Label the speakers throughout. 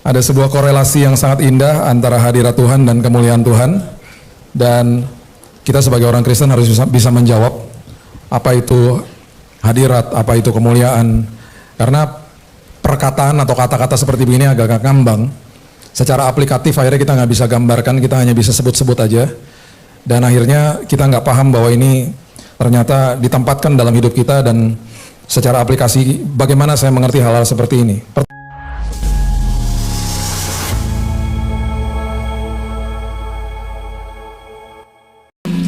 Speaker 1: Ada sebuah korelasi yang sangat indah antara hadirat Tuhan dan kemuliaan Tuhan. Dan kita sebagai orang Kristen harus bisa menjawab apa itu hadirat, apa itu kemuliaan. Karena perkataan atau kata-kata seperti begini agak ngambang. Secara aplikatif akhirnya kita nggak bisa gambarkan, kita hanya bisa sebut-sebut aja. Dan akhirnya kita nggak paham bahwa ini ternyata ditempatkan dalam hidup kita, dan secara aplikasi bagaimana saya mengerti hal-hal seperti ini.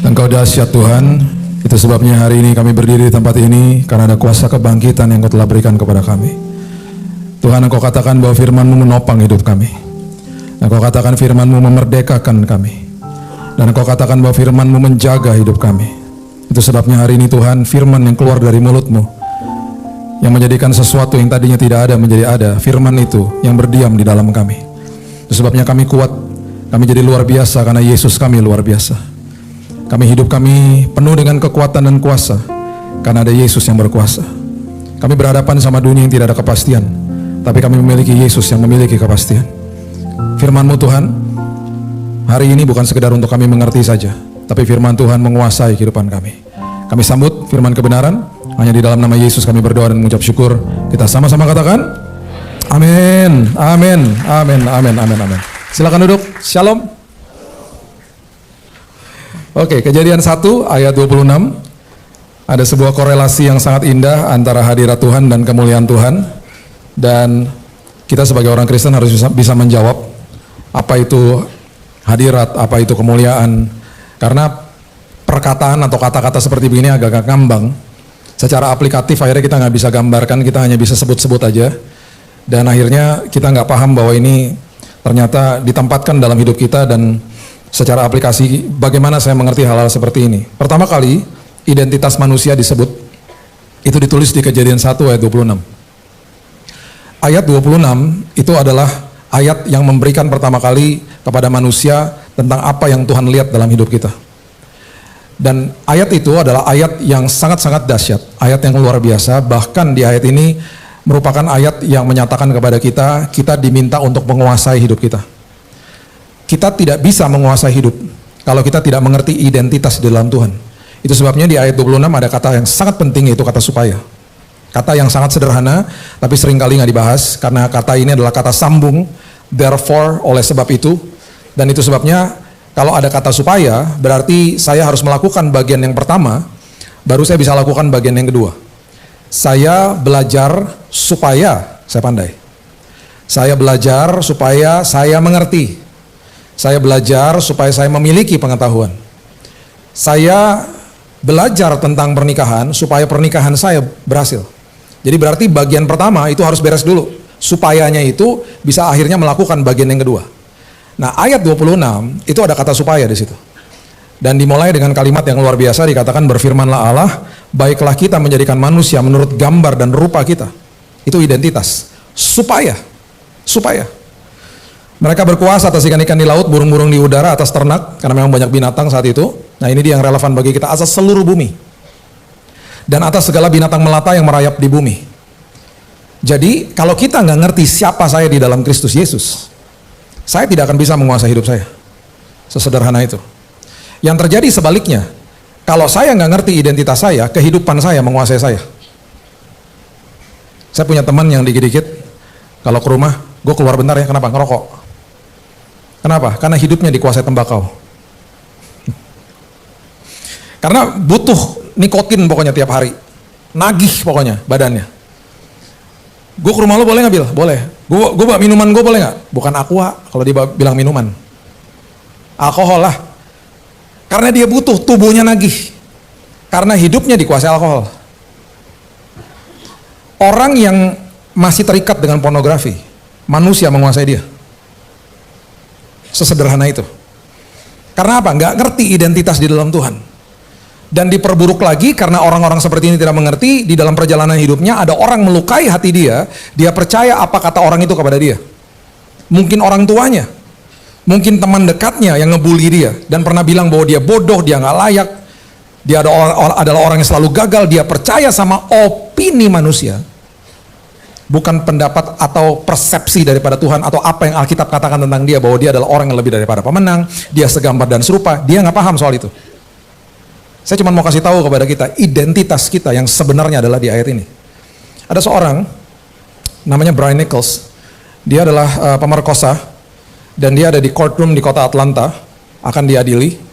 Speaker 1: Engkau dahsyat Tuhan, itu sebabnya hari ini kami berdiri di tempat ini karena ada kuasa kebangkitan yang Kau telah berikan kepada kami. Tuhan, Engkau katakan bahwa firman-Mu menopang hidup kami. Engkau katakan firman-Mu memerdekakan kami. Dan Engkau katakan bahwa firman-Mu menjaga hidup kami. Itu sebabnya hari ini Tuhan, firman yang keluar dari mulut-Mu yang menjadikan sesuatu yang tadinya tidak ada menjadi ada. Firman itu yang berdiam di dalam kami. Itu sebabnya kami kuat, kami jadi luar biasa karena Yesus kami luar biasa. Hidup kami penuh dengan kekuatan dan kuasa karena ada Yesus yang berkuasa. Kami berhadapan sama dunia yang tidak ada kepastian, tapi kami memiliki Yesus yang memiliki kepastian. Firman-Mu Tuhan, hari ini bukan sekedar untuk kami mengerti saja, tapi firman Tuhan menguasai kehidupan kami. Kami sambut firman kebenaran, hanya di dalam nama Yesus kami berdoa dan mengucap syukur. Kita sama-sama katakan, amin, amin, amin, amin, amin, amin. Silakan duduk, shalom. Oke, Kejadian 1 ayat 26. Ada sebuah korelasi yang sangat indah antara hadirat Tuhan dan kemuliaan Tuhan. Dan kita sebagai orang Kristen harus bisa menjawab apa itu hadirat, apa itu kemuliaan. Karena perkataan atau kata-kata seperti begini agak ngambang. Secara aplikatif akhirnya kita nggak bisa gambarkan, kita hanya bisa sebut-sebut aja. Dan akhirnya kita nggak paham bahwa ini ternyata ditempatkan dalam hidup kita, dan secara aplikasi bagaimana saya mengerti hal-hal seperti ini. Pertama kali identitas manusia disebut, itu ditulis di Kejadian 1 ayat 26. Ayat 26 itu adalah ayat yang memberikan pertama kali kepada manusia tentang apa yang Tuhan lihat dalam hidup kita. Dan ayat itu adalah ayat yang sangat-sangat dahsyat, ayat yang luar biasa. Bahkan di ayat ini merupakan ayat yang menyatakan kepada kita, kita diminta untuk menguasai hidup kita. Kita tidak bisa menguasai hidup kalau kita tidak mengerti identitas di dalam Tuhan. Itu sebabnya di ayat 26 ada kata yang sangat penting, yaitu kata supaya. Kata yang sangat sederhana, tapi seringkali nggak dibahas, karena kata ini adalah kata sambung, therefore, oleh sebab itu. Dan itu sebabnya kalau ada kata supaya, berarti saya harus melakukan bagian yang pertama, baru saya bisa lakukan bagian yang kedua. Saya belajar supaya saya pandai. Saya belajar supaya saya mengerti. Saya belajar supaya saya memiliki pengetahuan. Saya belajar tentang pernikahan supaya pernikahan saya berhasil. Jadi berarti bagian pertama itu harus beres dulu. Supayanya itu bisa akhirnya melakukan bagian yang kedua. Nah, ayat 26 itu ada kata supaya di situ. Dan dimulai dengan kalimat yang luar biasa, dikatakan berfirmanlah Allah, baiklah kita menjadikan manusia menurut gambar dan rupa kita. Itu identitas. Supaya. Mereka berkuasa atas ikan-ikan di laut, burung-burung di udara, atas ternak, karena memang banyak binatang saat itu. Nah, ini dia yang relevan bagi kita, atas seluruh bumi. Dan atas segala binatang melata yang merayap di bumi. Jadi, kalau kita nggak ngerti siapa saya di dalam Kristus Yesus, saya tidak akan bisa menguasai hidup saya. Sesederhana itu. Yang terjadi sebaliknya, kalau saya nggak ngerti identitas saya, kehidupan saya menguasai saya. Saya punya teman yang dikit-dikit, kalau ke rumah, gue keluar bentar ya, kenapa? Ngerokok. Kenapa? Karena hidupnya dikuasai tembakau. Karena butuh nikotin pokoknya tiap hari. Nagih pokoknya badannya. Gue ke rumah lo boleh nggak, Bil? Boleh. Gue bawa minuman gue boleh nggak? Bukan aqua kalau dia bilang minuman. Alkohol lah. Karena dia butuh, tubuhnya nagih. Karena hidupnya dikuasai alkohol. Orang yang masih terikat dengan pornografi, manusia menguasai dia. Sesederhana itu. Karena apa? Nggak ngerti identitas di dalam Tuhan. Dan diperburuk lagi karena orang-orang seperti ini tidak mengerti. Di dalam perjalanan hidupnya ada orang melukai hati dia. Dia percaya apa kata orang itu kepada dia. Mungkin orang tuanya, mungkin teman dekatnya yang ngebully dia dan pernah bilang bahwa dia bodoh, dia nggak layak, dia adalah orang yang selalu gagal. Dia percaya sama opini manusia. bukan pendapat atau persepsi daripada Tuhan atau apa yang Alkitab katakan tentang dia bahwa dia adalah orang yang lebih daripada pemenang, dia segambar dan serupa. Dia nggak paham soal itu. Saya cuma mau kasih tahu kepada kita identitas kita yang sebenarnya adalah di ayat ini. Ada seorang namanya Brian Nichols. Dia adalah pemerkosa dan dia ada di courtroom di kota Atlanta, akan diadili.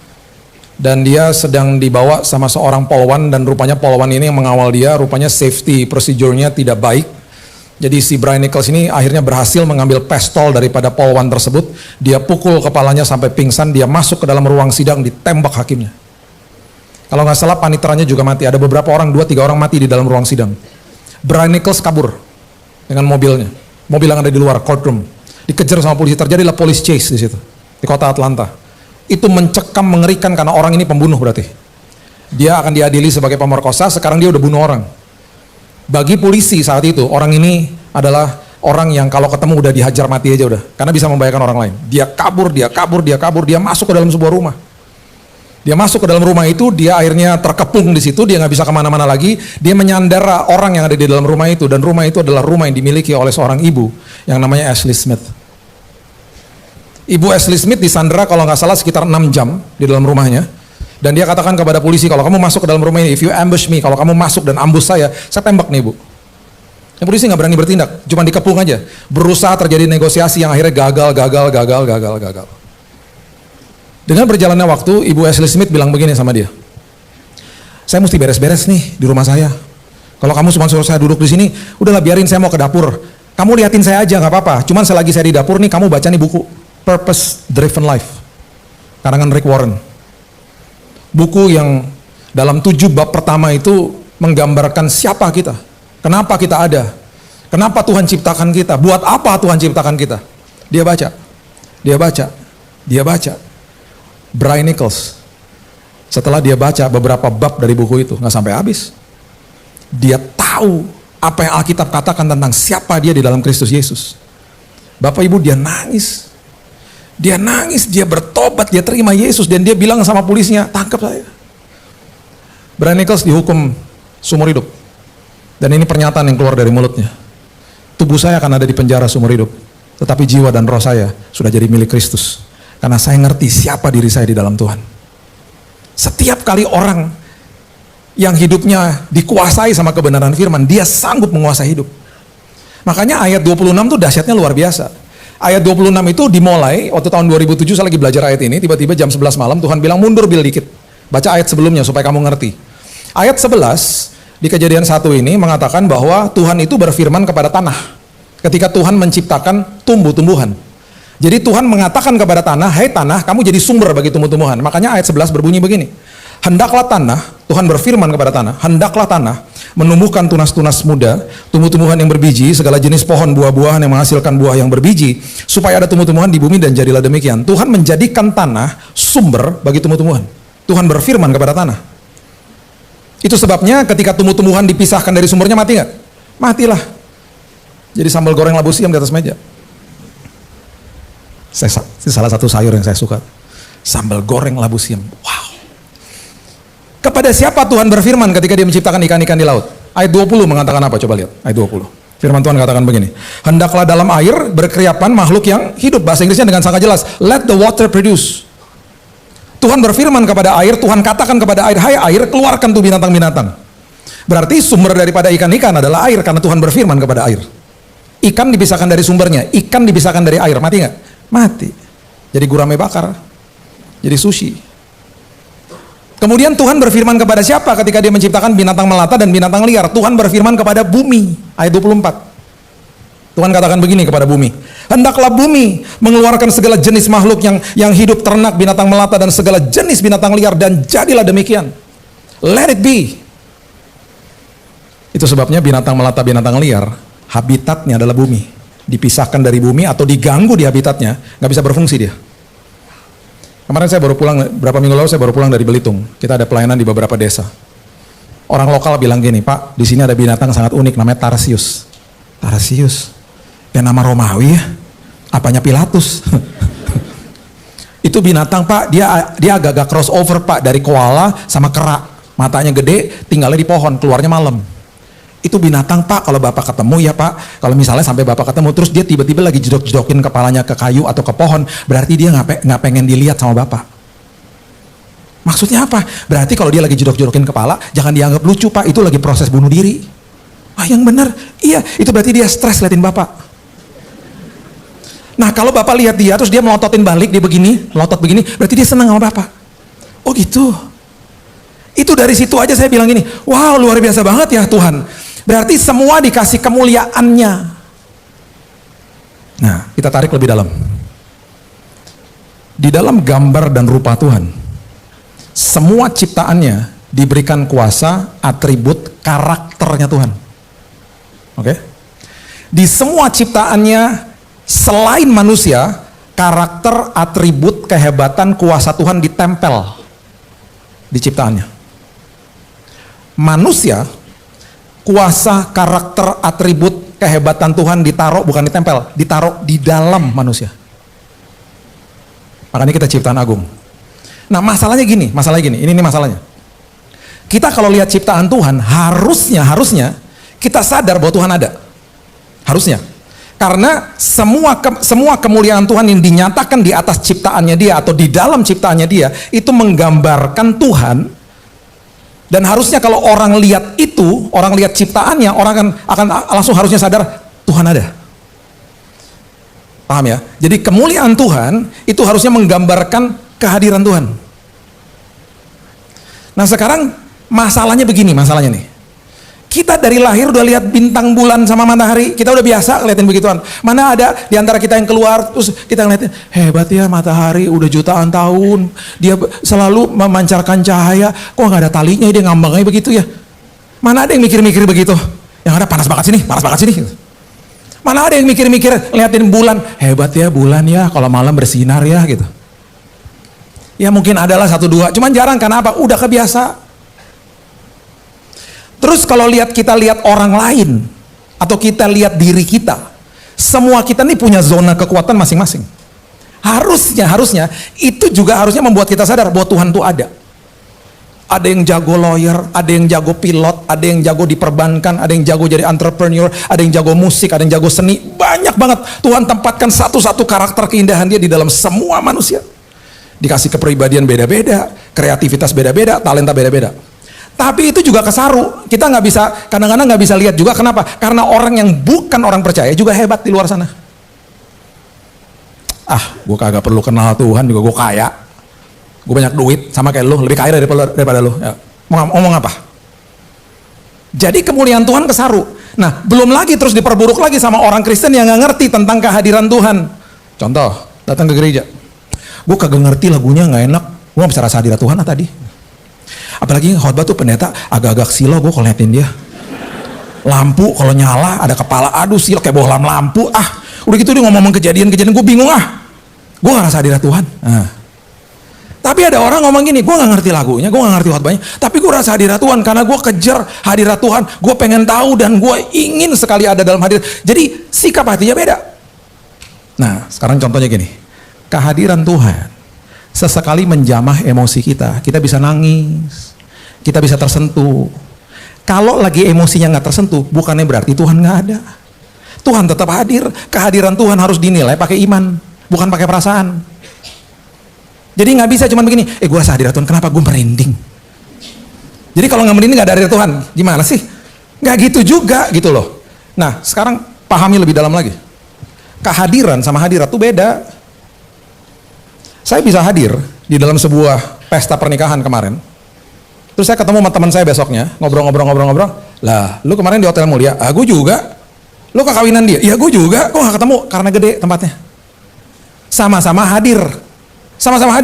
Speaker 1: Dan dia sedang dibawa sama seorang polwan dan rupanya polwan ini yang mengawal dia, rupanya safety procedure-nya tidak baik. Jadi si Brian Nichols ini akhirnya berhasil mengambil pistol daripada polwan tersebut. Dia pukul kepalanya sampai pingsan, dia masuk ke dalam ruang sidang, ditembak hakimnya. Kalau nggak salah paniteranya juga mati, ada beberapa orang, 2-3 orang mati di dalam ruang sidang. Brian Nichols kabur dengan mobilnya, mobil yang ada di luar courtroom, dikejar sama polisi, terjadilah police chase di situ, di kota Atlanta. Itu mencekam, mengerikan karena orang ini pembunuh berarti. Dia akan diadili sebagai pemerkosa, sekarang dia udah bunuh orang. Bagi polisi saat itu, orang ini adalah orang yang kalau ketemu udah dihajar mati aja udah, karena bisa membahayakan orang lain. Dia kabur, dia masuk ke dalam sebuah rumah. Dia masuk ke dalam rumah itu, dia akhirnya terkepung di situ, dia nggak bisa kemana-mana lagi. Dia menyandera orang yang ada di dalam rumah itu, dan rumah itu adalah rumah yang dimiliki oleh seorang ibu yang namanya Ashley Smith. Ibu Ashley Smith disandera kalau nggak salah sekitar 6 jam di dalam rumahnya. Dan dia katakan kepada polisi, kalau kamu masuk ke dalam rumah ini, if you ambush me, kalau kamu masuk dan ambush saya tembak nih, Bu. Yang polisi nggak berani bertindak, cuma dikepung aja. Berusaha terjadi negosiasi yang akhirnya gagal. Dengan berjalannya waktu, Ibu Ashley Smith bilang begini sama dia, saya mesti beres-beres nih di rumah saya. Kalau kamu cuma suruh saya duduk di sini, udahlah biarin saya mau ke dapur. Kamu liatin saya aja nggak apa-apa. Cuman selagi saya di dapur nih, kamu baca nih buku Purpose Driven Life, karangan Rick Warren. Buku yang dalam 7 bab pertama itu menggambarkan siapa kita, kenapa kita ada, kenapa Tuhan ciptakan kita, buat apa Tuhan ciptakan kita. Dia baca. Brian Nichols, setelah dia baca beberapa bab dari buku itu, nggak sampai habis. Dia tahu apa yang Alkitab katakan tentang siapa dia di dalam Kristus Yesus. Bapak Ibu, dia nangis, dia bertobat, dia terima Yesus, dan dia bilang sama polisnya, tangkap saya. Brian Nichols dihukum seumur hidup. Dan ini pernyataan yang keluar dari mulutnya. Tubuh saya akan ada di penjara seumur hidup, tetapi jiwa dan roh saya sudah jadi milik Kristus. Karena saya ngerti siapa diri saya di dalam Tuhan. Setiap kali orang yang hidupnya dikuasai sama kebenaran firman, dia sanggup menguasai hidup. Makanya ayat 26 itu dahsyatnya luar biasa. Ayat 26 itu dimulai waktu tahun 2007, saya lagi belajar ayat ini, tiba-tiba jam 11 malam Tuhan bilang, mundur Bill dikit, baca ayat sebelumnya supaya kamu ngerti. Ayat 11 di Kejadian 1 ini mengatakan bahwa Tuhan itu berfirman kepada tanah ketika Tuhan menciptakan tumbuh-tumbuhan. Jadi Tuhan mengatakan kepada tanah, hai tanah, kamu jadi sumber bagi tumbuh-tumbuhan. Makanya ayat 11 berbunyi begini, hendaklah tanah, Tuhan berfirman kepada tanah, hendaklah tanah menumbuhkan tunas-tunas muda, tumbuh-tumbuhan yang berbiji, segala jenis pohon buah-buahan yang menghasilkan buah yang berbiji, supaya ada tumbuh-tumbuhan di bumi, dan jadilah demikian. Tuhan menjadikan tanah sumber bagi tumbuh-tumbuhan. Tuhan berfirman kepada tanah. Itu sebabnya ketika tumbuh-tumbuhan dipisahkan dari sumbernya, mati nggak? Matilah. Jadi sambal goreng labu siam di atas meja. Salah satu sayur yang saya suka, sambal goreng labu siam. Wow. Kepada siapa Tuhan berfirman ketika dia menciptakan ikan-ikan di laut? Ayat 20 mengatakan apa? Coba lihat ayat 20. Firman Tuhan katakan begini, hendaklah dalam air berkeriapan makhluk yang hidup. Bahasa Inggrisnya dengan sangat jelas, let the water produce. Tuhan berfirman kepada air, Tuhan katakan kepada air, hai air, keluarkan tuh binatang-binatang. Berarti sumber daripada ikan-ikan adalah air, karena Tuhan berfirman kepada air. Ikan dipisahkan dari sumbernya, ikan dipisahkan dari air, mati nggak? Mati. Jadi gurame bakar, jadi sushi. Kemudian Tuhan berfirman kepada siapa ketika dia menciptakan binatang melata dan binatang liar? Tuhan berfirman kepada bumi. Ayat 24. Tuhan katakan begini kepada bumi, hendaklah bumi mengeluarkan segala jenis makhluk yang hidup, ternak, binatang melata, dan segala jenis binatang liar, dan jadilah demikian. Let it be. Itu sebabnya binatang melata, binatang liar, habitatnya adalah bumi. Dipisahkan dari bumi atau diganggu di habitatnya, nggak bisa berfungsi dia. Kemarin saya baru pulang, berapa minggu lalu saya baru pulang dari Belitung. Kita ada pelayanan di beberapa desa. Orang lokal bilang gini, Pak, di sini ada binatang sangat unik, namanya Tarsius. Tarsius, ya nama Romawi ya, apanya Pilatus. Itu binatang, Pak, dia agak-agak crossover, Pak, dari koala sama kera. Matanya gede, tinggalnya di pohon, keluarnya malam.
Speaker 2: itu binatang Pak, kalau Bapak ketemu ya Pak, kalau misalnya sampai Bapak ketemu terus dia tiba-tiba lagi jedok-jedokin kepalanya ke kayu atau ke pohon, berarti dia nggak pengen dilihat sama Bapak. Maksudnya apa? Berarti kalau dia lagi jedok-jedokin kepala, jangan dianggap lucu Pak, itu lagi proses bunuh diri. Ah yang benar, iya, itu berarti dia stres liatin Bapak. Nah kalau Bapak lihat dia, terus dia melototin balik, dia begini, melotot begini, berarti dia senang sama Bapak. Oh gitu. Itu dari situ aja saya bilang gini, wow luar biasa banget ya Tuhan. Berarti semua dikasih kemuliaannya. Nah, kita tarik lebih dalam. Di dalam gambar dan rupa Tuhan, semua ciptaannya diberikan kuasa, atribut, karakternya Tuhan. Oke? Di semua ciptaannya, selain manusia, karakter, atribut, kehebatan, kuasa Tuhan ditempel di ciptaannya. Manusia, kuasa, karakter, atribut, kehebatan Tuhan ditaruh, bukan ditempel, ditaruh di dalam manusia. Makanya kita ciptaan agung. Nah masalahnya gini, ini masalahnya. Kita kalau lihat ciptaan Tuhan, harusnya kita sadar bahwa Tuhan ada. Harusnya. Karena semua kemuliaan Tuhan yang dinyatakan di atas ciptaannya dia atau di dalam ciptaannya dia, itu menggambarkan Tuhan. Dan harusnya kalau orang lihat itu, orang lihat ciptaannya, orang akan langsung harusnya sadar Tuhan ada. Paham ya? Jadi kemuliaan Tuhan itu harusnya menggambarkan kehadiran Tuhan. Nah sekarang masalahnya begini, masalahnya nih. Kita dari lahir udah lihat bintang, bulan sama matahari, kita udah biasa ngeliatin begituan. Mana ada di antara kita yang keluar terus kita ngeliatin, hebat ya matahari udah jutaan tahun, dia selalu memancarkan cahaya, kok nggak ada talinya dia ngambangnya begitu ya. Mana ada yang mikir-mikir begitu? Yang ada panas banget sini. Mana ada yang mikir-mikir ngeliatin bulan, hebat ya bulan ya kalau malam bersinar ya gitu. Ya mungkin adalah satu dua, cuman jarang, karena apa? Udah kebiasa. Terus kalau kita lihat orang lain, atau kita lihat diri kita, semua kita nih punya zona kekuatan masing-masing. Harusnya, itu juga harusnya membuat kita sadar bahwa Tuhan tuh ada. Ada yang jago lawyer, ada yang jago pilot, ada yang jago di perbankan, ada yang jago jadi entrepreneur, ada yang jago musik, ada yang jago seni. Banyak banget. Tuhan tempatkan satu-satu karakter keindahan dia di dalam semua manusia. Dikasih kepribadian beda-beda, kreativitas beda-beda, talenta beda-beda. Tapi itu juga kesaru, kita nggak bisa, kadang-kadang nggak bisa lihat juga. Kenapa? Karena orang yang bukan orang percaya juga hebat di luar sana. Gue kagak perlu kenal Tuhan juga, gue kaya, gue banyak duit, sama kayak lu, lebih kaya daripada lu. Ya. Mau ngomong apa? Jadi kemuliaan Tuhan kesaru. Nah, belum lagi terus diperburuk lagi sama orang Kristen yang nggak ngerti tentang kehadiran Tuhan. Contoh, datang ke gereja, gue kagak ngerti lagunya nggak enak, gue nggak bisa rasa hadirat Tuhan tadi. Apalagi khotbah tuh pendeta agak-agak silo, gue kalau liatin dia. Lampu kalau nyala ada kepala, aduh silo kayak bohlam lampu. Udah gitu dia ngomong kejadian-kejadian, gue bingung. Gue gak rasa hadirat Tuhan. Tapi ada orang ngomong gini, gue gak ngerti lagunya, gue gak ngerti khotbahnya, tapi gue rasa hadirat Tuhan karena gue kejar hadirat Tuhan, gue pengen tahu dan gue ingin sekali ada dalam hadirat. Jadi sikap hatinya beda. Nah sekarang contohnya gini, kehadiran Tuhan sesekali menjamah emosi kita bisa nangis, kita bisa tersentuh. Kalau lagi emosinya nggak tersentuh, bukannya berarti Tuhan nggak ada. Tuhan tetap hadir. Kehadiran Tuhan harus dinilai pakai iman, bukan pakai perasaan. Jadi nggak bisa cuma begini, gue rasa hadirat Tuhan, kenapa gue merinding? Jadi kalau nggak merinding nggak ada hadirat Tuhan, gimana sih? Nggak gitu juga gitu loh. Nah sekarang pahami lebih dalam lagi. Kehadiran sama hadirat tuh beda. Saya bisa hadir di dalam sebuah pesta pernikahan kemarin. Terus saya ketemu sama teman saya besoknya, ngobrol. Lah, lu kemarin di Hotel Mulia? Gue juga. Lu ke kawinan dia? Ya gue juga. Kok gak ketemu? Karena gede tempatnya. Sama-sama hadir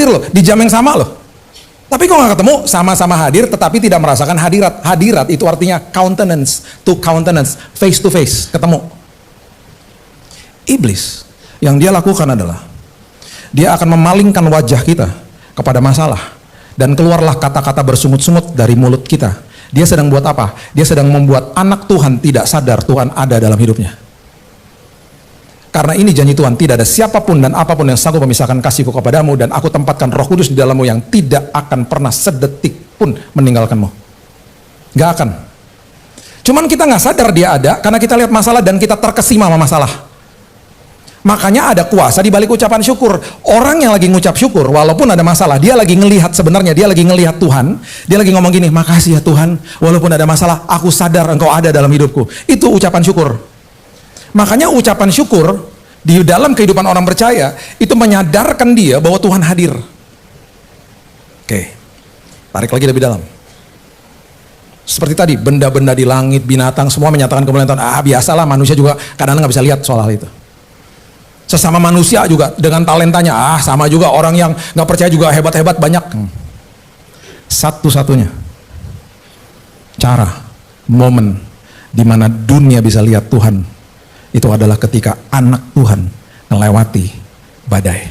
Speaker 2: loh, di jam yang sama loh. Tapi kok gak ketemu? Sama-sama hadir, tetapi tidak merasakan hadirat. Hadirat itu artinya countenance to countenance, face to face, ketemu. Iblis, yang dia lakukan adalah dia akan memalingkan wajah kita kepada masalah, dan keluarlah kata-kata bersungut-sungut dari mulut kita. Dia sedang buat apa? Dia sedang membuat anak Tuhan tidak sadar Tuhan ada dalam hidupnya. Karena ini janji Tuhan, tidak ada siapapun dan apapun yang sanggup memisahkan kasihku kepadamu, dan aku tempatkan Roh Kudus di dalammu yang tidak akan pernah sedetik pun meninggalkanmu. Gak akan. Cuman kita nggak sadar dia ada karena kita lihat masalah dan kita terkesima sama masalah. Makanya ada kuasa di balik ucapan syukur. Orang yang lagi ngucap syukur walaupun ada masalah, dia lagi ngelihat, sebenarnya dia lagi ngelihat Tuhan. Dia lagi ngomong gini, makasih ya Tuhan, walaupun ada masalah, aku sadar Engkau ada dalam hidupku. Itu ucapan syukur. Makanya ucapan syukur di dalam kehidupan orang percaya itu menyadarkan dia bahwa Tuhan hadir. Oke, tarik lagi lebih dalam. Seperti tadi, benda-benda di langit, binatang, semua menyatakan kemuliaan Tuhan. Biasalah, manusia juga kadang-kadang nggak bisa lihat soal hal itu. Sesama manusia juga dengan talentanya, sama juga orang yang nggak percaya juga hebat-hebat banyak. Satu-satunya cara, momen di mana dunia bisa lihat Tuhan itu adalah ketika anak Tuhan melewati badai.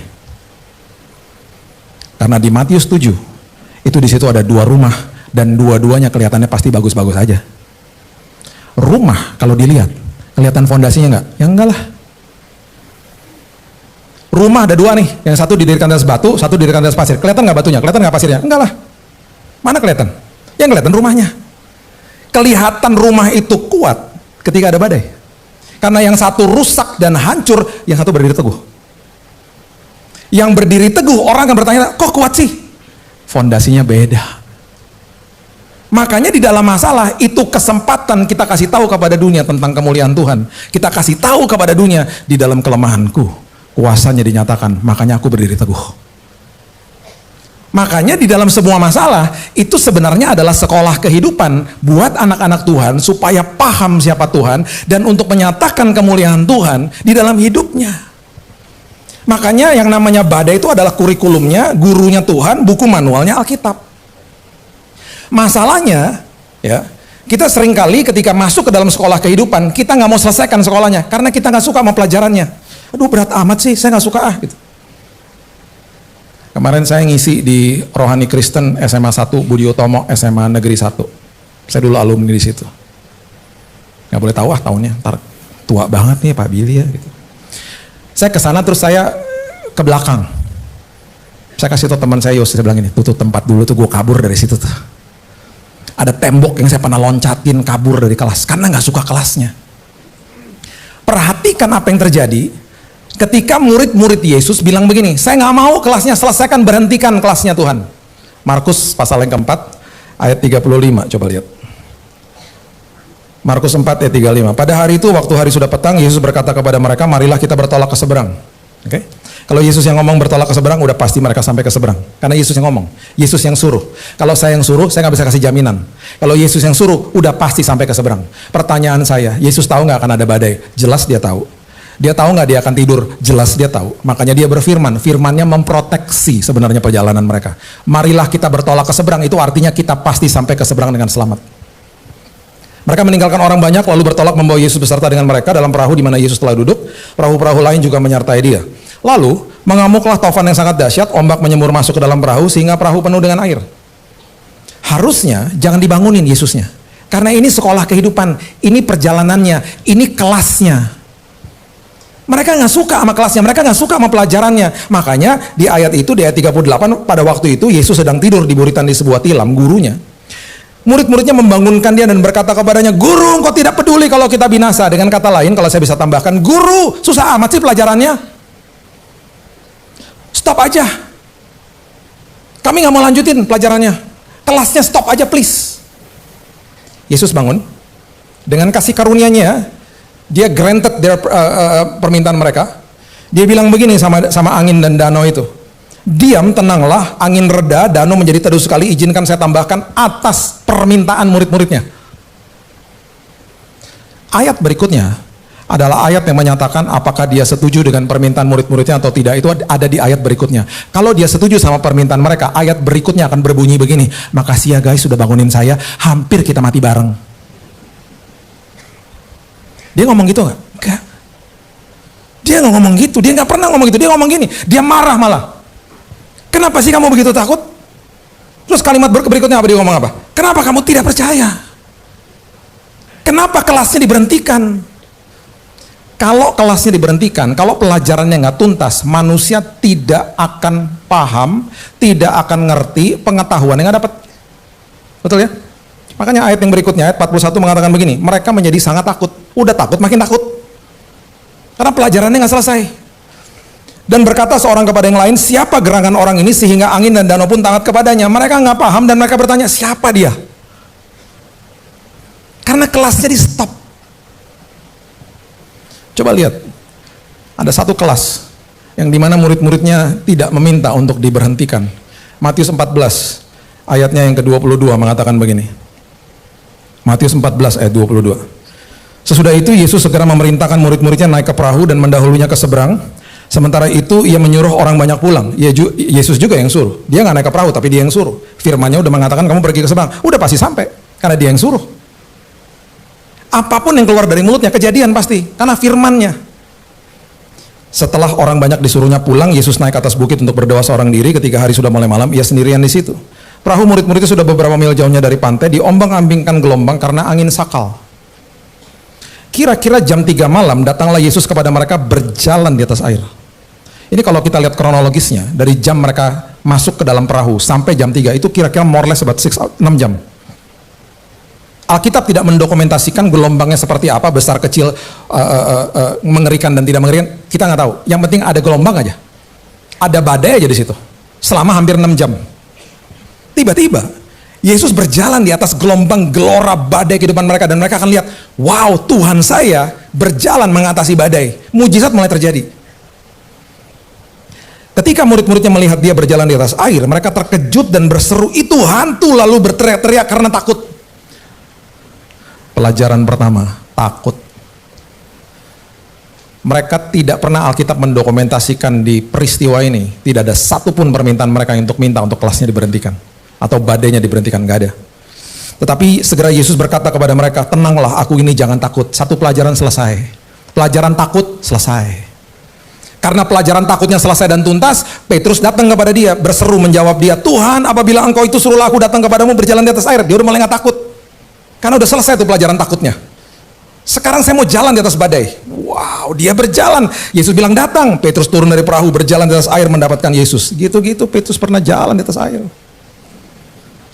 Speaker 2: Karena di Matius 7 itu di situ ada 2 rumah dan dua-duanya kelihatannya pasti bagus-bagus aja. Rumah kalau dilihat kelihatan fondasinya nggak? Ya enggak lah. Rumah ada 2 nih, yang satu didirikan atas batu, satu didirikan atas pasir. Kelihatan nggak batunya? Kelihatan nggak pasirnya? Enggak lah. Mana kelihatan? Yang kelihatan rumahnya. Kelihatan rumah itu kuat ketika ada badai. Karena yang satu rusak dan hancur, yang satu berdiri teguh. Yang berdiri teguh, orang akan bertanya, kok kuat sih? Fondasinya beda. Makanya di dalam masalah itu kesempatan kita kasih tahu kepada dunia tentang kemuliaan Tuhan. Kita kasih tahu kepada dunia di dalam kelemahanku kuasanya dinyatakan, makanya aku berdiri teguh. Makanya di dalam semua masalah itu sebenarnya adalah sekolah kehidupan buat anak-anak Tuhan supaya paham siapa Tuhan dan untuk menyatakan kemuliaan Tuhan di dalam hidupnya. Makanya yang namanya badai itu adalah kurikulumnya, gurunya Tuhan, buku manualnya Alkitab. Masalahnya, ya, kita seringkali ketika masuk ke dalam sekolah kehidupan, kita nggak mau selesaikan sekolahnya karena kita nggak suka sama pelajarannya. Aduh berat amat sih, saya nggak suka gitu. Kemarin saya ngisi di Rohani Kristen SMA 1 Budi Utomo SMA Negeri 1. Saya dulu alumni di situ. Nggak boleh tahu tahunnya, ntar tua banget nih Pak Billy ya gitu. Saya ke sana terus saya ke belakang. Saya kasih tau teman saya Yos, saya bilang ini, tuh tempat dulu tuh gue kabur dari situ tuh. Ada tembok yang saya pernah loncatin kabur dari kelas karena nggak suka kelasnya. Perhatikan apa yang terjadi ketika murid-murid Yesus bilang begini, saya nggak mau kelasnya selesaikan, berhentikan kelasnya Tuhan. Markus pasal yang keempat ayat 35, coba lihat. Markus 4 ayat 35. Pada hari itu waktu hari sudah petang, Yesus berkata kepada mereka, marilah kita bertolak ke seberang. Oke? Kalau Yesus yang ngomong bertolak ke seberang, udah pasti mereka sampai ke seberang. Karena Yesus yang ngomong, Yesus yang suruh. Kalau saya yang suruh, saya nggak bisa kasih jaminan. Kalau Yesus yang suruh, udah pasti sampai ke seberang. Pertanyaan saya, Yesus tahu nggak akan ada badai? Jelas dia tahu. Dia tahu nggak dia akan tidur? Jelas dia tahu. Makanya dia berfirman. Firmannya memproteksi sebenarnya perjalanan mereka. Marilah kita bertolak ke seberang. Itu artinya kita pasti sampai ke seberang dengan selamat. Mereka meninggalkan orang banyak lalu bertolak membawa Yesus beserta dengan mereka dalam perahu di mana Yesus telah duduk. Perahu-perahu lain juga menyertai dia. Lalu mengamuklah taufan yang sangat dahsyat, ombak menyembur masuk ke dalam perahu sehingga perahu penuh dengan air. Harusnya jangan dibangunin Yesusnya. Karena ini sekolah kehidupan, ini perjalanannya, ini kelasnya. Mereka nggak suka sama kelasnya, mereka nggak suka sama pelajarannya. Makanya di ayat itu, di ayat 38, pada waktu itu Yesus sedang tidur di buritan di sebuah tilam, gurunya. Murid-muridnya membangunkan dia dan berkata kepadanya, Guru, engkau tidak peduli kalau kita binasa. Dengan kata lain, kalau saya bisa tambahkan, Guru, susah amat sih pelajarannya. Stop aja. Kami nggak mau lanjutin pelajarannya. Kelasnya stop aja please. Yesus bangun. Dengan kasih karunia-Nya, dia granted their permintaan mereka. Dia bilang begini sama angin dan danau itu. Diam, tenanglah, angin reda, danau menjadi teduh sekali, izinkan saya tambahkan atas permintaan murid-muridnya. Ayat berikutnya adalah ayat yang menyatakan apakah dia setuju dengan permintaan murid-muridnya atau tidak. Itu ada di ayat berikutnya. Kalau dia setuju sama permintaan mereka, ayat berikutnya akan berbunyi begini, makasih ya guys sudah bangunin saya, hampir kita mati bareng. Dia ngomong gitu nggak? Enggak. Dia nggak ngomong gitu, dia nggak pernah ngomong gitu. Dia ngomong gini, dia marah malah. Kenapa sih kamu begitu takut? Terus kalimat berikutnya apa, dia ngomong apa? Kenapa kamu tidak percaya? Kenapa kelasnya diberhentikan? Kalau kelasnya diberhentikan, kalau pelajarannya nggak tuntas, manusia tidak akan paham, tidak akan ngerti, pengetahuan yang nggak dapat. Betul ya? Makanya ayat yang berikutnya, ayat 41 mengatakan begini, mereka menjadi sangat takut. Udah takut, makin takut. Karena pelajarannya nggak selesai. Dan berkata seorang kepada yang lain, siapa gerangan orang ini sehingga angin dan danau pun taat kepadanya? Mereka nggak paham dan mereka bertanya, siapa dia? Karena kelasnya di stop. Coba lihat, ada satu kelas yang dimana murid-muridnya tidak meminta untuk diberhentikan. Matius 14, ayatnya yang ke-22 mengatakan begini. Matius 14 ayat 22. Sesudah itu Yesus segera memerintahkan murid-muridnya naik ke perahu dan mendahulunya ke seberang. Sementara itu ia menyuruh orang banyak pulang. Yesus juga yang suruh. Dia nggak naik ke perahu tapi dia yang suruh. Firman-Nya udah mengatakan kamu pergi ke seberang. Udah pasti sampai karena dia yang suruh. Apapun yang keluar dari mulutnya kejadian pasti karena firman-Nya. Setelah orang banyak disuruhnya pulang, Yesus naik ke atas bukit untuk berdoa seorang diri. Ketika hari sudah mulai malam, ia sendirian di situ. Perahu murid-muridnya sudah beberapa mil jauhnya dari pantai, diombang-ambingkan gelombang karena angin sakal. Kira-kira jam 3 malam datanglah Yesus kepada mereka berjalan di atas air. Ini kalau kita lihat kronologisnya, dari jam mereka masuk ke dalam perahu sampai jam 3 itu kira-kira more or less about 6 jam. Alkitab tidak mendokumentasikan gelombangnya seperti apa, besar kecil, mengerikan dan tidak mengerikan. Kita nggak tahu. Yang penting ada gelombang aja, ada badai aja di situ. Selama hampir 6 jam. Tiba-tiba Yesus berjalan di atas gelombang gelora badai kehidupan mereka dan mereka akan lihat, wow, Tuhan saya berjalan mengatasi badai. Mujizat mulai terjadi. Ketika murid-muridnya melihat dia berjalan di atas air, mereka terkejut dan berseru, itu hantu, lalu berteriak-teriak karena takut. Pelajaran pertama, takut. Mereka tidak pernah Alkitab mendokumentasikan di peristiwa ini, tidak ada satupun permintaan mereka untuk minta untuk kelasnya diberhentikan atau badainya diberhentikan, nggak ada. Tetapi segera Yesus berkata kepada mereka, tenanglah, aku ini, jangan takut. Satu pelajaran selesai. Pelajaran takut selesai. Karena pelajaran takutnya selesai dan tuntas, Petrus datang kepada dia, berseru menjawab dia, Tuhan, apabila engkau itu suruhlah aku datang kepadamu berjalan di atas air. Dia udah mulai nggak takut. Karena udah selesai tuh pelajaran takutnya. Sekarang saya mau jalan di atas badai. Wow, dia berjalan. Yesus bilang datang. Petrus turun dari perahu, berjalan di atas air mendapatkan Yesus. Gitu-gitu Petrus pernah jalan di atas air.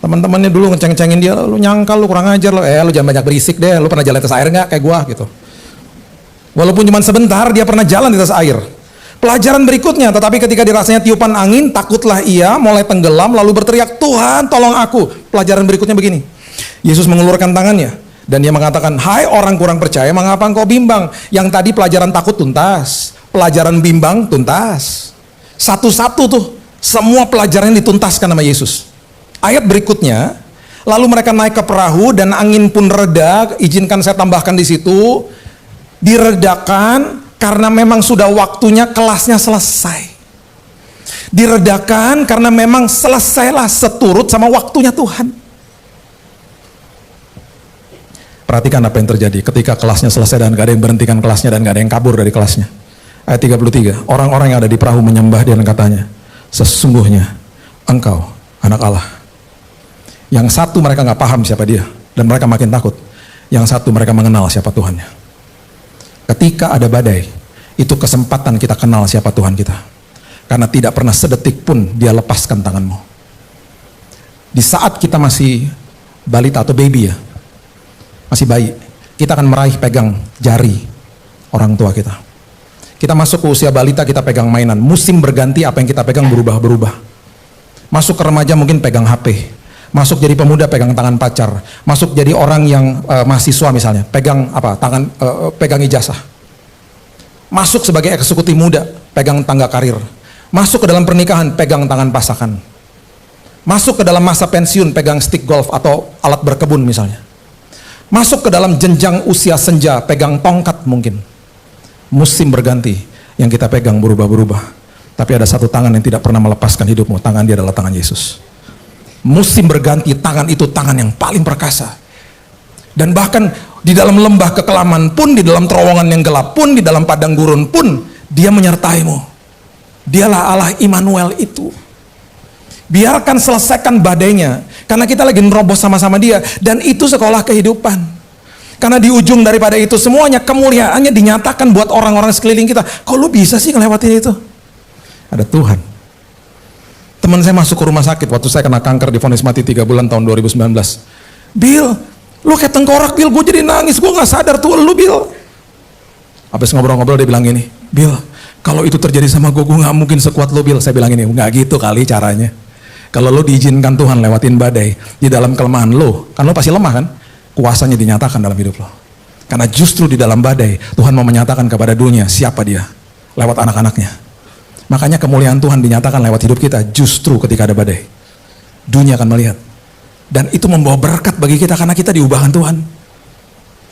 Speaker 2: Teman-temannya dulu ngeceng-cengin dia, lu nyangkal, lu kurang ajar, lu jangan banyak berisik deh, lu pernah jalan di atas air nggak kayak gua gitu. Walaupun cuma sebentar, dia pernah jalan di atas air. Pelajaran berikutnya, tetapi ketika dirasanya tiupan angin, takutlah ia, mulai tenggelam, lalu berteriak, Tuhan tolong aku. Pelajaran berikutnya begini, Yesus mengulurkan tangannya, dan dia mengatakan, hai orang kurang percaya, mengapa engkau bimbang? Yang tadi pelajaran takut tuntas, pelajaran bimbang tuntas. Satu-satu tuh, semua pelajaran dituntaskan sama Yesus. Ayat berikutnya, lalu mereka naik ke perahu dan angin pun reda, izinkan saya tambahkan di situ, diredakan, karena memang sudah waktunya kelasnya selesai. Diredakan karena memang selesailah seturut sama waktunya Tuhan. Perhatikan apa yang terjadi ketika kelasnya selesai dan gak ada yang berhentikan kelasnya dan gak ada yang kabur dari kelasnya. Ayat 33, orang-orang yang ada di perahu menyembah dia dan katanya, sesungguhnya engkau anak Allah. Yang satu mereka gak paham siapa dia dan mereka makin takut. Yang satu mereka mengenal siapa Tuhannya. Ketika ada badai, itu kesempatan kita kenal siapa Tuhan kita. Karena tidak pernah sedetik pun dia lepaskan tanganmu. Di saat kita masih balita atau baby ya, masih bayi, kita akan meraih pegang jari orang tua kita. Kita masuk ke usia balita, kita pegang mainan. Musim berganti, apa yang kita pegang berubah-berubah. Masuk ke remaja mungkin pegang HP. Masuk jadi pemuda pegang tangan pacar, masuk jadi orang yang mahasiswa misalnya, pegang apa? Pegang ijazah. Masuk sebagai eksekutif muda, pegang tangga karir. Masuk ke dalam pernikahan, pegang tangan pasangan. Masuk ke dalam masa pensiun, pegang stick golf atau alat berkebun misalnya. Masuk ke dalam jenjang usia senja, pegang tongkat mungkin. Musim berganti, yang kita pegang berubah-berubah. Tapi ada satu tangan yang tidak pernah melepaskan hidupmu, tangan dia adalah tangan Yesus. Musim berganti, tangan itu tangan yang paling perkasa. Dan bahkan di dalam lembah kekelaman pun, di dalam terowongan yang gelap pun, di dalam padang gurun pun, dia menyertaimu. Dialah Allah Immanuel itu. Biarkan selesaikan badainya, karena kita lagi nerobos sama-sama dia, dan itu sekolah kehidupan. Karena di ujung daripada itu semuanya, kemuliaannya dinyatakan buat orang-orang sekeliling kita. Kok lu bisa sih ngelewatin itu? Ada Tuhan. Teman saya masuk ke rumah sakit waktu saya kena kanker, divonis mati 3 bulan tahun 2019. Bill, lu kayak tengkorak Bill, gue jadi nangis, gue gak sadar tuh lu Bill. Habis ngobrol-ngobrol dia bilang gini, Bill, kalau itu terjadi sama gue gak mungkin sekuat lu Bill. Saya bilang gini, gak gitu kali caranya. Kalau lu diizinkan Tuhan lewatin badai, di dalam kelemahan lu, kan lu pasti lemah kan, kuasanya dinyatakan dalam hidup lo. Karena justru di dalam badai, Tuhan mau menyatakan kepada dunia siapa dia, lewat anak-anaknya. Makanya kemuliaan Tuhan dinyatakan lewat hidup kita justru ketika ada badai. Dunia akan melihat. Dan itu membawa berkat bagi kita karena kita diubahkan Tuhan.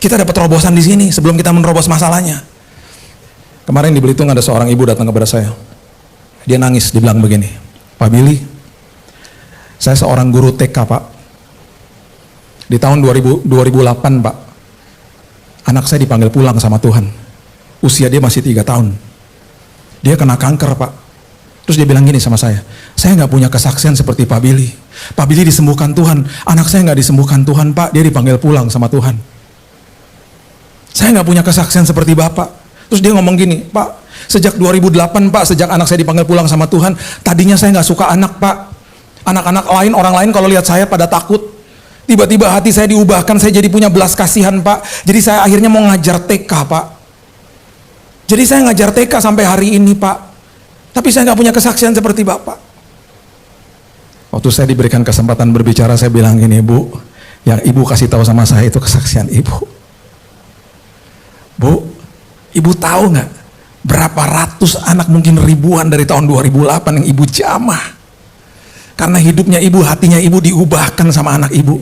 Speaker 2: Kita dapat terobosan di sini sebelum kita menerobos masalahnya. Kemarin di Belitung ada seorang ibu datang kepada saya. Dia nangis, dia bilang begini, Pak Billy, saya seorang guru TK Pak. Di tahun 2008 Pak, anak saya dipanggil pulang sama Tuhan. Usia dia masih 3 tahun. Dia kena kanker Pak. Terus dia bilang gini sama saya nggak punya kesaksian seperti Pak Billy. Pak Billy disembuhkan Tuhan, anak saya nggak disembuhkan Tuhan Pak, dia dipanggil pulang sama Tuhan. Saya nggak punya kesaksian seperti Bapak. Terus dia ngomong gini, Pak, sejak 2008 Pak, sejak anak saya dipanggil pulang sama Tuhan, tadinya saya nggak suka anak Pak. Anak-anak lain, orang lain kalau lihat saya pada takut. Tiba-tiba hati saya diubahkan, saya jadi punya belas kasihan Pak. Jadi saya akhirnya mau ngajar TK Pak. Jadi saya ngajar TK sampai hari ini Pak. Tapi saya nggak punya kesaksian seperti Bapak. Waktu saya diberikan kesempatan berbicara, saya bilang gini, Bu, yang Ibu kasih tahu sama saya itu kesaksian Ibu. Bu, Ibu tahu nggak berapa ratus anak, mungkin ribuan dari tahun 2008 yang Ibu jamah. Karena hidupnya Ibu, hatinya Ibu diubahkan sama anak Ibu.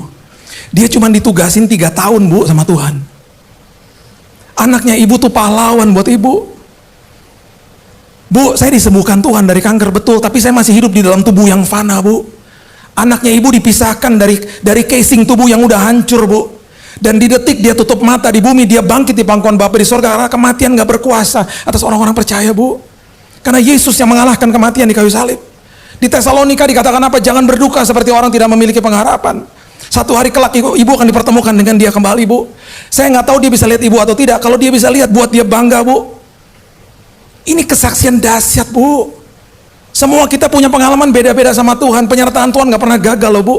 Speaker 2: Dia cuma ditugasin 3 tahun Bu sama Tuhan. Anaknya Ibu tuh pahlawan buat Ibu. Bu, saya disembuhkan Tuhan dari kanker betul, tapi saya masih hidup di dalam tubuh yang fana Bu. Anaknya Ibu dipisahkan dari casing tubuh yang udah hancur Bu. Dan di detik dia tutup mata di bumi, dia bangkit di pangkuan Bapa di sorga. Karena kematian gak berkuasa atas orang-orang percaya Bu. Karena Yesus yang mengalahkan kematian di kayu salib. Di Tesalonika dikatakan apa? Jangan berduka seperti orang tidak memiliki pengharapan. Satu hari kelak Ibu akan dipertemukan dengan dia kembali Bu. Saya nggak tahu dia bisa lihat Ibu atau tidak. Kalau dia bisa lihat, buat dia bangga Bu. Ini kesaksian dahsyat Bu. Semua kita punya pengalaman beda-beda sama Tuhan. Penyertaan Tuhan nggak pernah gagal loh Bu.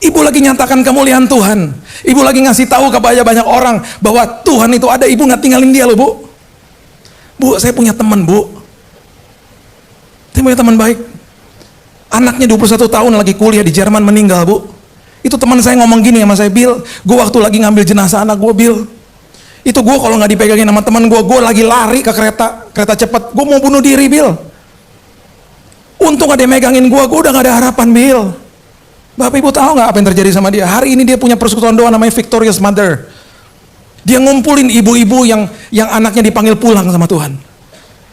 Speaker 2: Ibu lagi nyatakan kemuliaan Tuhan. Ibu lagi ngasih tahu kepada banyak orang bahwa Tuhan itu ada. Ibu nggak tinggalin dia loh Bu. Bu, saya punya teman Bu. Saya punya teman baik. Anaknya 21 tahun lagi kuliah di Jerman, meninggal Bu. Itu teman saya ngomong gini sama saya, Bill, gue waktu lagi ngambil jenazah anak gue Bill, itu gue kalau nggak dipegangin sama teman gue lagi lari ke kereta cepat, gue mau bunuh diri Bill. Untung ada yang megangin gue udah nggak ada harapan Bill. Bapak Ibu tahu nggak apa yang terjadi sama dia? Hari ini dia punya persekutuan doa namanya Victorious Mother. Dia ngumpulin ibu-ibu yang anaknya dipanggil pulang sama Tuhan.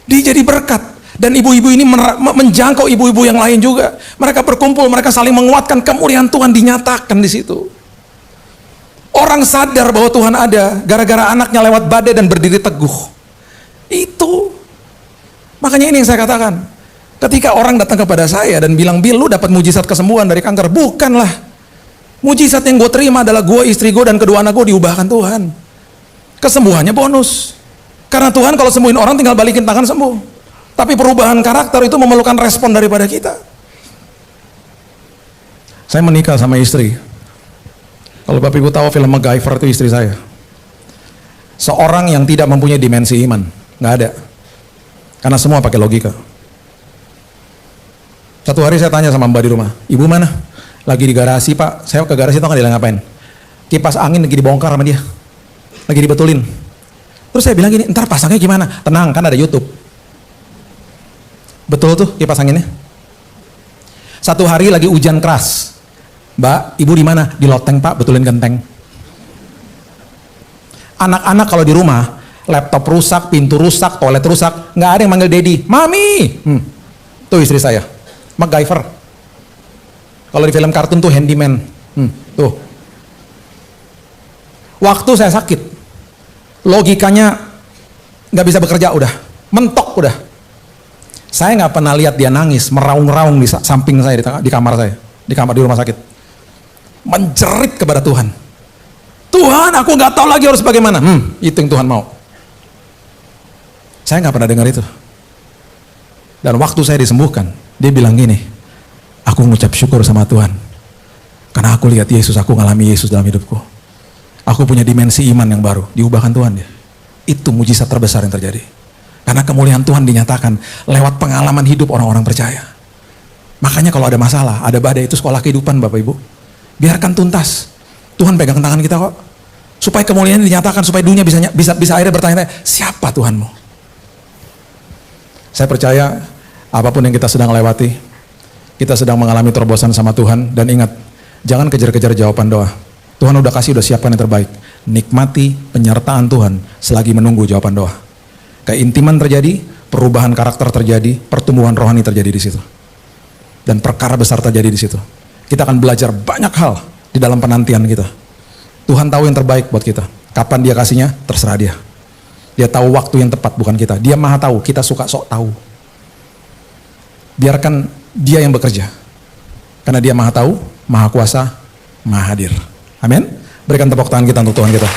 Speaker 2: Dia jadi berkat. Dan ibu-ibu ini menjangkau ibu-ibu yang lain juga. Mereka berkumpul, mereka saling menguatkan, kemuliaan Tuhan dinyatakan di situ. Orang sadar bahwa Tuhan ada gara-gara anaknya lewat badai dan berdiri teguh. Itu. Makanya ini yang saya katakan. Ketika orang datang kepada saya dan bilang, Bill, lu dapat mujizat kesembuhan dari kanker. Bukanlah. Mujizat yang gue terima adalah gue, istri gue, dan kedua anak gue diubahkan Tuhan. Kesembuhannya bonus. Karena Tuhan kalau sembuhin orang tinggal balikin tangan sembuh. Tapi perubahan karakter itu memerlukan respon daripada kita. Saya menikah sama istri. Kalau Bapak Ibu tahu film MacGyver itu istri saya. Seorang yang tidak mempunyai dimensi iman. Nggak ada. Karena semua pakai logika. Satu hari saya tanya sama mbak di rumah, Ibu mana? Lagi di garasi Pak. Saya ke garasi, tau nggak dia ngapain? Kipas angin lagi dibongkar sama dia. Lagi dibetulin. Terus saya bilang gini, ntar pasangnya gimana? Tenang, kan ada YouTube. Betul tuh kipas anginnya. Satu hari lagi hujan keras. Mbak, Ibu di mana? Di loteng Pak, betulin genteng. Anak-anak kalau di rumah, laptop rusak, pintu rusak, toilet rusak, nggak ada yang manggil Daddy, Mami. Tuh istri saya, MacGyver. Kalau di film kartun tuh handyman. Tuh. Waktu saya sakit, logikanya nggak bisa bekerja udah, mentok udah. Saya nggak pernah lihat dia nangis, meraung-raung di samping saya di kamar saya, di rumah sakit, menjerit kepada Tuhan. Tuhan, aku nggak tahu lagi harus bagaimana. Itu yang Tuhan mau. Saya nggak pernah dengar itu. Dan waktu saya disembuhkan, dia bilang gini, aku ngucap syukur sama Tuhan. Karena aku lihat Yesus, aku ngalami Yesus dalam hidupku. Aku punya dimensi iman yang baru, diubahkan Tuhan dia. Itu mujizat terbesar yang terjadi. Karena kemuliaan Tuhan dinyatakan lewat pengalaman hidup orang-orang percaya. Makanya kalau ada masalah, ada badai, itu sekolah kehidupan Bapak Ibu. Biarkan tuntas. Tuhan pegang tangan kita kok. Supaya kemuliaan dinyatakan, supaya dunia bisa akhirnya bertanya, siapa Tuhanmu? Saya percaya apapun yang kita sedang lewati, kita sedang mengalami terobosan sama Tuhan. Dan ingat, jangan kejar-kejar jawaban doa. Tuhan udah siapkan yang terbaik. Nikmati penyertaan Tuhan selagi menunggu jawaban doa. Keintiman terjadi, perubahan karakter terjadi, pertumbuhan rohani terjadi di situ. Dan perkara besar terjadi di situ. Kita akan belajar banyak hal di dalam penantian kita. Tuhan tahu yang terbaik buat kita. Kapan dia kasihnya, terserah dia. Dia tahu waktu yang tepat, bukan kita. Dia maha tahu, kita suka sok tahu. Biarkan dia yang bekerja. Karena dia maha tahu, maha kuasa, maha hadir. Amin. Berikan tepuk tangan kita untuk Tuhan kita.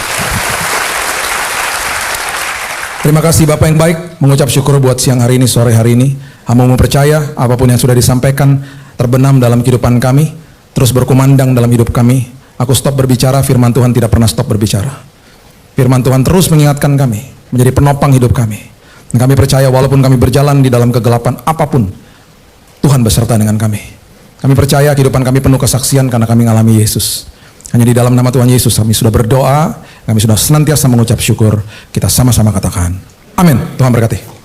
Speaker 2: Terima kasih Bapak yang baik, mengucap syukur buat siang hari ini, sore hari ini. Hamba percaya apapun yang sudah disampaikan terbenam dalam kehidupan kami, terus berkumandang dalam hidup kami. Aku stop berbicara, firman Tuhan tidak pernah stop berbicara. Firman Tuhan terus mengingatkan kami, menjadi penopang hidup kami. Dan kami percaya walaupun kami berjalan di dalam kegelapan apapun, Tuhan beserta dengan kami. Kami percaya kehidupan kami penuh kesaksian karena kami mengalami Yesus. Hanya di dalam nama Tuhan Yesus kami sudah berdoa, kami sudah senantiasa mengucap syukur. Kita sama-sama katakan, amin. Tuhan berkati.